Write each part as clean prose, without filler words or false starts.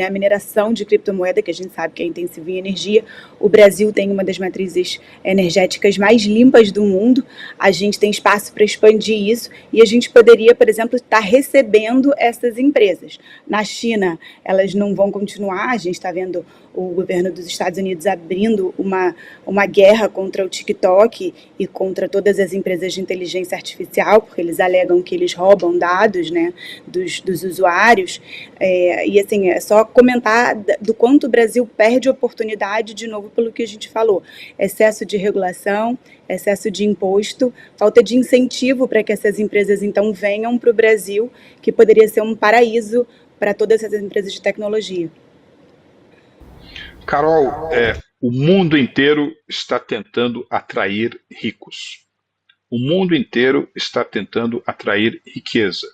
A mineração de criptomoeda, que a gente sabe que é intensiva em energia. O Brasil tem uma das matrizes energéticas mais limpas do mundo. A gente tem espaço para expandir isso e a gente poderia, por exemplo, estar recebendo essas empresas. Na China, elas não vão continuar. A gente está vendo o governo dos Estados Unidos abrindo uma guerra contra o TikTok e contra todas as empresas de inteligência artificial, porque eles alegam que eles roubam dados, né, dos usuários. E assim, é só comentar do quanto o Brasil perde oportunidade, de novo, pelo que a gente falou. Excesso de regulação, excesso de imposto, falta de incentivo para que essas empresas, então, venham para o Brasil, que poderia ser um paraíso para todas essas empresas de tecnologia. Carol, o mundo inteiro está tentando atrair ricos. O mundo inteiro está tentando atrair riqueza.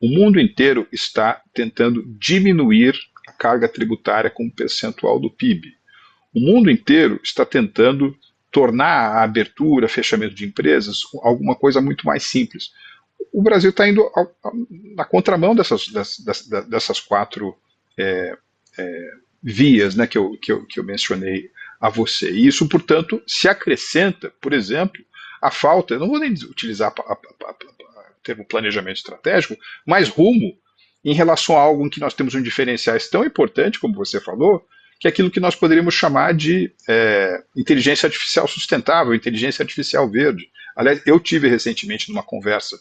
O mundo inteiro está tentando diminuir a carga tributária como percentual do PIB. O mundo inteiro está tentando tornar a abertura, fechamento de empresas alguma coisa muito mais simples. O Brasil está indo na contramão dessas quatro vias, né, que eu mencionei a você. E isso, portanto, se acrescenta, por exemplo, a falta, eu não vou nem utilizar o termo planejamento estratégico, mas rumo em relação a algo em que nós temos um diferencial tão importante, como você falou, que é aquilo que nós poderíamos chamar de inteligência artificial sustentável, inteligência artificial verde. Aliás, eu tive recentemente numa conversa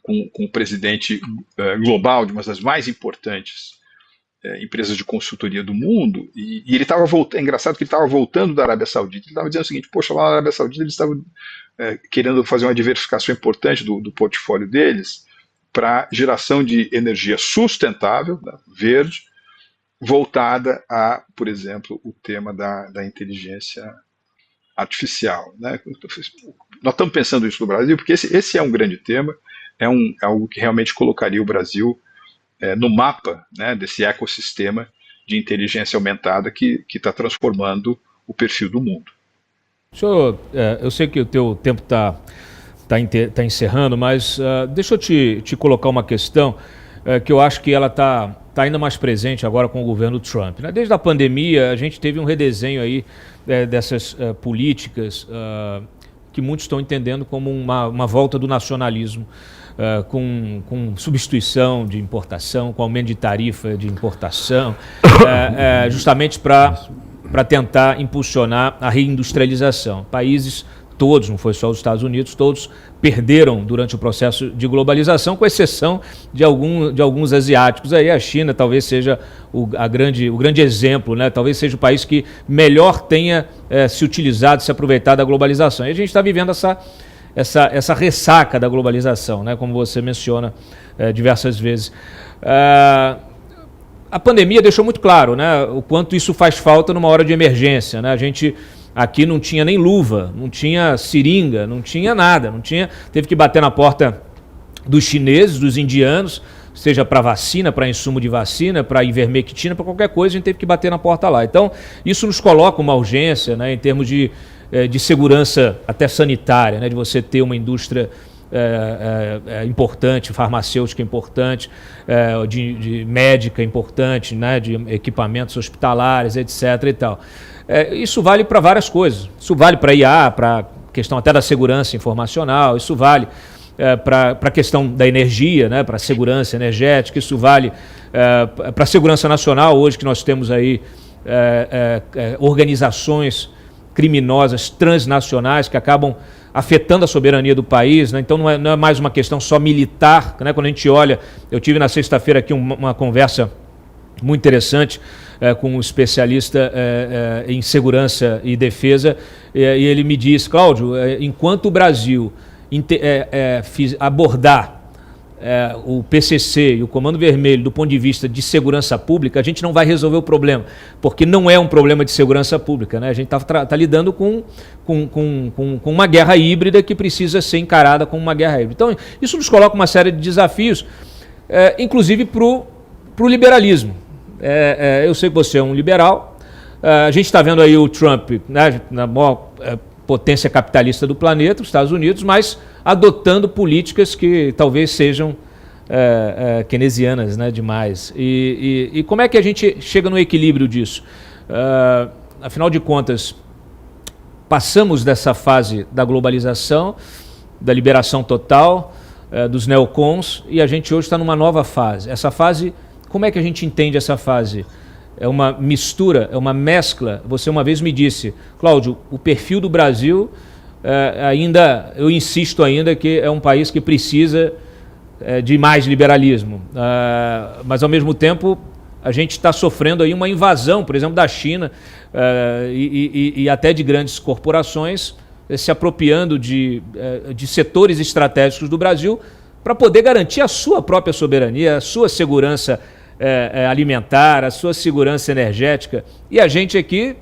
com o presidente global de uma das mais importantes empresas de consultoria do mundo, e ele estava voltando, é engraçado que ele estava voltando da Arábia Saudita, ele estava dizendo o seguinte, poxa, lá na Arábia Saudita eles estavam querendo fazer uma diversificação importante do portfólio deles para geração de energia sustentável, né, verde, voltada a, por exemplo, o tema da inteligência artificial. Né? Nós estamos pensando isso no Brasil, porque esse é um grande tema, é algo que realmente colocaria o Brasil no mapa, né, desse ecossistema de inteligência aumentada que está transformando o perfil do mundo. Senhor, eu sei que o teu tempo está encerrando, mas deixa eu te colocar uma questão que eu acho que ela está ainda mais presente agora com o governo Trump. Né? Desde a pandemia, a gente teve um redesenho aí dessas políticas que muitos estão entendendo como uma volta do nacionalismo, com substituição de importação, com aumento de tarifa de importação, justamente para tentar impulsionar a reindustrialização. Países todos, não foi só os Estados Unidos, todos perderam durante o processo de globalização, com exceção de alguns asiáticos. Aí a China talvez seja o grande exemplo, né? Talvez seja o país que melhor tenha se utilizado, se aproveitado da globalização. E a gente está vivendo essa ressaca da globalização, né, como você menciona diversas vezes. A pandemia deixou muito claro, né, o quanto isso faz falta numa hora de emergência. Né? A gente aqui não tinha nem luva, não tinha seringa, não tinha nada, teve que bater na porta dos chineses, dos indianos, seja para vacina, para insumo de vacina, para ivermectina, para qualquer coisa, a gente teve que bater na porta lá. Então, isso nos coloca uma urgência, né, em termos de segurança até sanitária, né, de você ter uma indústria importante, farmacêutica importante, de médica importante, né, de equipamentos hospitalares, etc. e tal. Isso vale para várias coisas. Isso vale para IA, para a questão até da segurança informacional, isso vale para a questão da energia, né, para a segurança energética, isso vale para a segurança nacional, hoje que nós temos aí organizações criminosas transnacionais que acabam afetando a soberania do país, né? Então não é mais uma questão só militar, né? Quando a gente olha, eu tive na sexta-feira aqui uma conversa muito interessante com um especialista em segurança e defesa, e ele me disse, Cláudio, enquanto o Brasil abordar o PCC e o Comando Vermelho do ponto de vista de segurança pública, a gente não vai resolver o problema, porque não é um problema de segurança pública, né? A gente está lidando com uma guerra híbrida que precisa ser encarada como uma guerra híbrida. Então, isso nos coloca uma série de desafios, inclusive para o liberalismo. Eu sei que você é um liberal, a gente está vendo aí o Trump, né, na maior potência capitalista do planeta, os Estados Unidos, mas adotando políticas que talvez sejam keynesianas, né, demais. E como é que a gente chega no equilíbrio disso? Afinal de contas, passamos dessa fase da globalização, da liberação total, dos neocons, e a gente hoje está numa nova fase. Essa fase, como é que a gente entende essa fase? É uma mistura, é uma mescla. Você uma vez me disse, Cláudio, o perfil do Brasil, eu insisto ainda que é um país que precisa de mais liberalismo. Mas, ao mesmo tempo, a gente está sofrendo aí uma invasão, por exemplo, da China e até de grandes corporações se apropriando de setores estratégicos do Brasil para poder garantir a sua própria soberania, a sua segurança alimentar, a sua segurança energética. E a gente aqui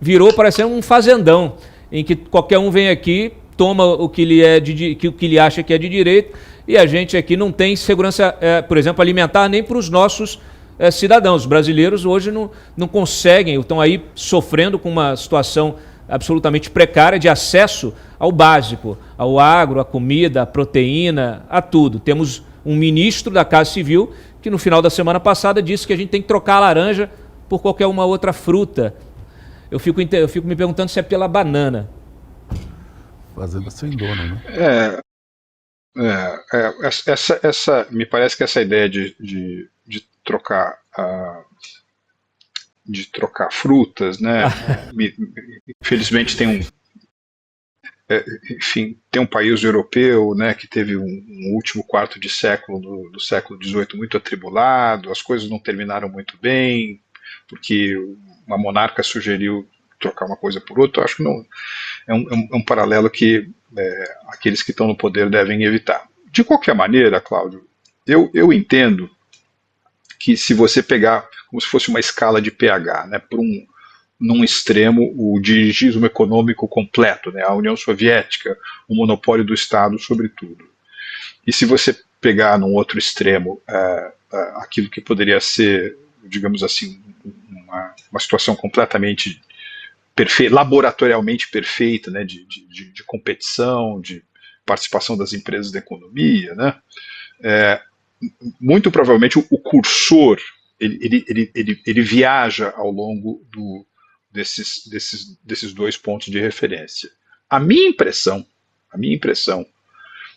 virou para ser um fazendão, em que qualquer um vem aqui, toma o que lhe acha que é de direito, e a gente aqui não tem segurança, por exemplo, alimentar nem para os nossos cidadãos. Os brasileiros hoje não conseguem, estão aí sofrendo com uma situação absolutamente precária de acesso ao básico, ao agro, à comida, à proteína, a tudo. Temos um ministro da Casa Civil que no final da semana passada disse que a gente tem que trocar a laranja por qualquer uma outra fruta. Eu fico me perguntando se é pela banana. Fazenda sem dono, né? Me parece que essa ideia de trocar frutas, né? Infelizmente tem um país europeu, né, que teve um último quarto de século do século XVIII muito atribulado, as coisas não terminaram muito bem, porque uma monarca sugeriu trocar uma coisa por outra. Eu acho que não é um paralelo que aqueles que estão no poder devem evitar. De qualquer maneira, Cláudio, eu entendo que se você pegar como se fosse uma escala de pH, né, num extremo o dirigismo econômico completo, né, a União Soviética, o monopólio do Estado sobre tudo. E se você pegar num outro extremo aquilo que poderia ser, digamos assim, uma situação completamente laboratorialmente perfeita, né, de competição, de participação das empresas da economia, né, muito provavelmente o cursor ele viaja ao longo desses dois pontos de referência. A minha impressão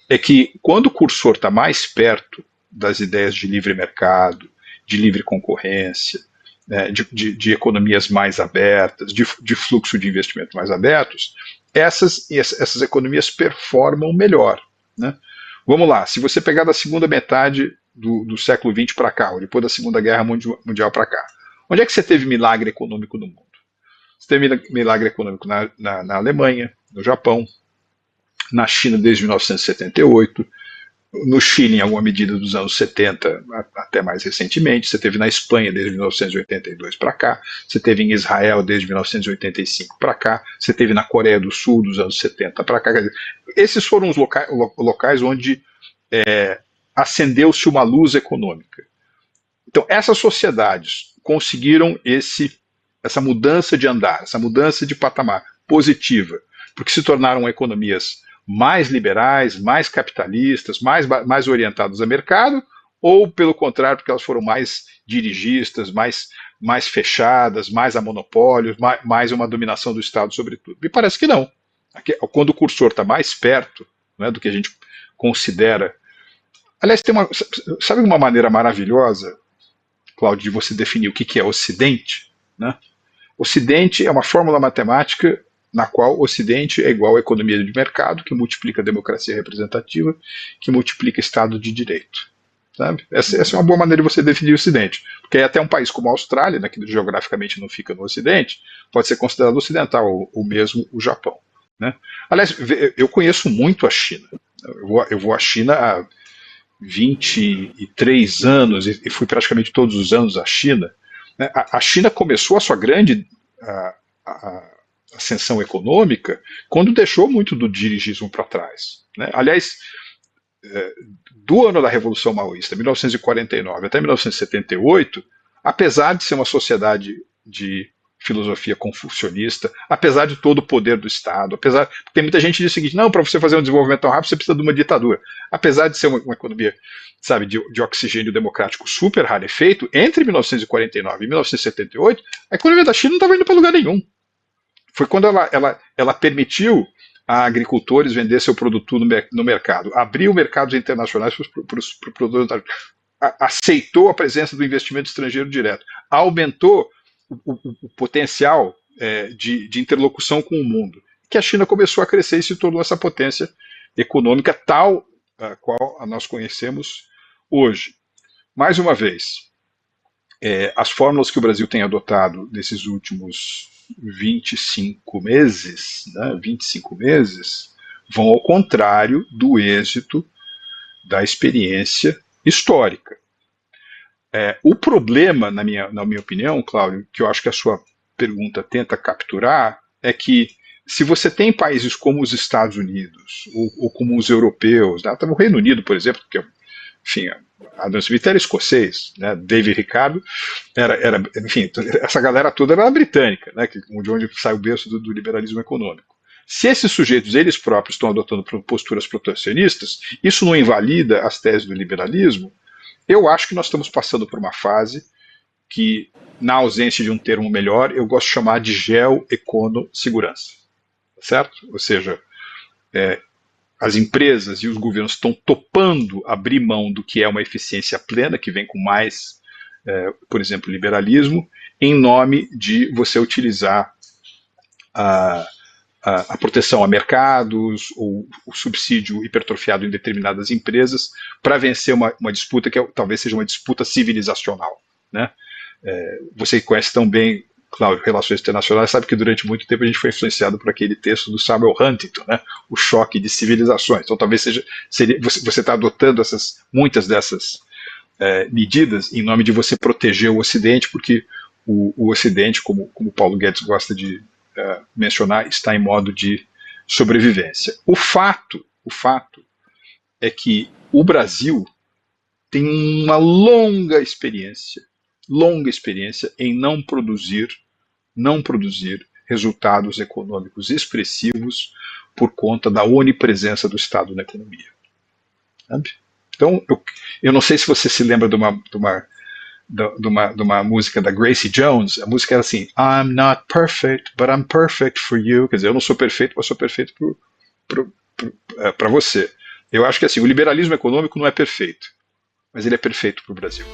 é que quando o cursor está mais perto das ideias de livre mercado, de livre concorrência, de economias mais abertas, de fluxo de investimento mais abertos, essas economias performam melhor, né? Vamos lá, se você pegar da segunda metade do século XX para cá, ou depois da Segunda Guerra Mundial para cá, onde é que você teve milagre econômico no mundo? Você teve milagre econômico na Alemanha, no Japão, na China desde 1978, no Chile em alguma medida dos anos 70 até mais recentemente, você teve na Espanha desde 1982 para cá, você teve em Israel desde 1985 para cá, você teve na Coreia do Sul dos anos 70 para cá. Esses foram os locais onde acendeu-se uma luz econômica. Então essas sociedades conseguiram essa mudança de andar, essa mudança de patamar positiva, porque se tornaram economias mais liberais, mais capitalistas, mais orientadas a mercado, ou pelo contrário, porque elas foram mais dirigistas, mais fechadas, mais a monopólios, mais uma dominação do Estado sobre tudo. Me parece que não. Quando o cursor está mais perto, né, do que a gente considera. Aliás, sabe uma maneira maravilhosa, Cláudio, de você definir o que é Ocidente? Né? Ocidente é uma fórmula matemática na qual o Ocidente é igual à economia de mercado, que multiplica a democracia representativa, que multiplica Estado de Direito. Sabe? Essa é uma boa maneira de você definir o Ocidente. Porque até um país como a Austrália, né, que geograficamente não fica no Ocidente, pode ser considerado ocidental, ou mesmo o Japão. Né? Aliás, eu conheço muito a China. Eu vou à China há 23 anos e fui praticamente todos os anos à China. Né? A China começou a sua grande ascensão econômica quando deixou muito do dirigismo para trás. Né? Aliás, do ano da Revolução Maoísta, 1949 até 1978, apesar de ser uma sociedade de filosofia confucionista, apesar de todo o poder do Estado, tem muita gente que diz o seguinte, não, para você fazer um desenvolvimento tão rápido, você precisa de uma ditadura. Apesar de ser uma economia, sabe, de oxigênio democrático super rarefeito, entre 1949 e 1978, a economia da China não estava indo para lugar nenhum. Foi quando ela permitiu a agricultores vender seu produto no mercado, abriu mercados internacionais para os produtores, aceitou a presença do investimento estrangeiro direto, aumentou o potencial de interlocução com o mundo, que a China começou a crescer e se tornou essa potência econômica tal qual nós conhecemos hoje. Mais uma vez, as fórmulas que o Brasil tem adotado nesses últimos 25 meses, né, 25 meses, vão ao contrário do êxito da experiência histórica. O problema, na minha opinião, Cláudio, que eu acho que a sua pergunta tenta capturar, é que se você tem países como os Estados Unidos, ou como os europeus, né, o Reino Unido, por exemplo, que, enfim, Adam Smith era escocês, né, David Ricardo enfim, essa galera toda era britânica, né, de onde sai o berço do liberalismo econômico. Se esses sujeitos, eles próprios, estão adotando posturas protecionistas, isso não invalida as teses do liberalismo. Eu acho que nós estamos passando por uma fase que, na ausência de um termo melhor, eu gosto de chamar de geoecono-segurança. Certo? Ou seja, as empresas e os governos estão topando abrir mão do que é uma eficiência plena, que vem com mais, por exemplo, liberalismo, em nome de você utilizar a proteção a mercados ou o subsídio hipertrofiado em determinadas empresas para vencer uma disputa que talvez seja uma disputa civilizacional. Né? Você conhece tão bem, Cláudio, relações internacionais, sabe que durante muito tempo a gente foi influenciado por aquele texto do Samuel Huntington, né? O choque de civilizações. Então talvez você está adotando muitas dessas medidas em nome de você proteger o Ocidente, porque o Ocidente, como Paulo Guedes gosta de mencionar, está em modo de sobrevivência. O fato é que o Brasil tem uma longa experiência em não produzir resultados econômicos expressivos por conta da onipresença do Estado na economia. Sabe? Então, eu não sei se você se lembra de uma música da Gracie Jones. A música era assim: I'm not perfect, but I'm perfect for you. Quer dizer, eu não sou perfeito, mas sou perfeito para você. Eu acho que assim, o liberalismo econômico não é perfeito, mas ele é perfeito para o Brasil.